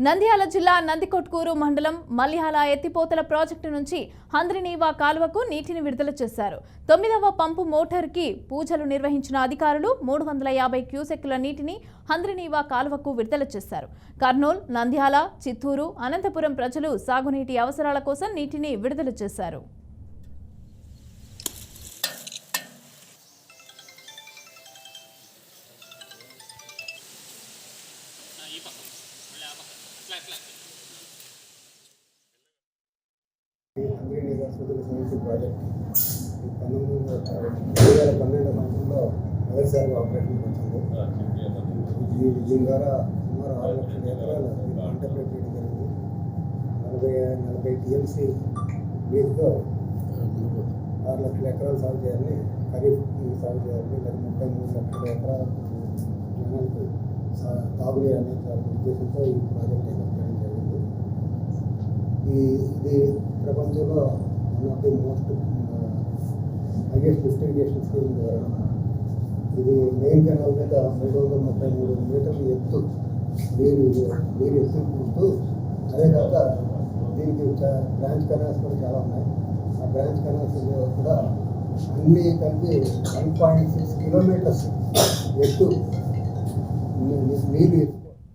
నంద్యాల జిల్లా నందికొట్కూరు మండలం మల్యాల ఎత్తిపోతల ప్రాజెక్టు నుంచి హంద్రినీవా కాలువకు నీటిని విడుదల చేశారు. 9వ పంపు మోటార్కి పూజలు నిర్వహించిన అధికారులు 350 క్యూసెక్కుల నీటిని హంద్రినీవా కాలువకు విడుదల చేశారు. కర్నూలు, నంద్యాల, చిత్తూరు, అనంతపురం ప్రజలు సాగునీటి అవసరాల కోసం నీటిని విడుదల చేశారు. హంద్రినీవా సమితి ప్రాజెక్ట్ 2012 సంవత్సరంలో మొదటిసారిగా ఆపరేషన్కి వచ్చింది. దీని ద్వారా సుమారు 6 లక్షల ఎకరాలు పంట పెట్టడం జరిగింది. 40 టీఎంసీ నీటితో 6 లక్షల ఎకరాలు సాగు చేయాలని, ఖరీఫ్ సాగు చేయాలని, లేదా 33 లక్షల ఎకరాల జనాలకు తాగునీరు అనే ఉద్దేశంతో ఈ ప్రాజెక్ట్ చేయడం జరిగింది. ఇది ప్రపంచంలో one of the most highest lift irrigation scheme ద్వారా ఇది మెయిన్ కెనాల్ మీద 333 మీటర్లు ఎత్తు నీరు ఎత్తుకుంటూ, అదే కాక దీనికి బ్రాంచ్ కెనాల్స్ కూడా చాలా ఉన్నాయి. ఆ బ్రాంచ్ కెనాల్స్ కూడా అన్నీ కలిపి 1.6 కిలోమీటర్స్ ఎత్తు నీరు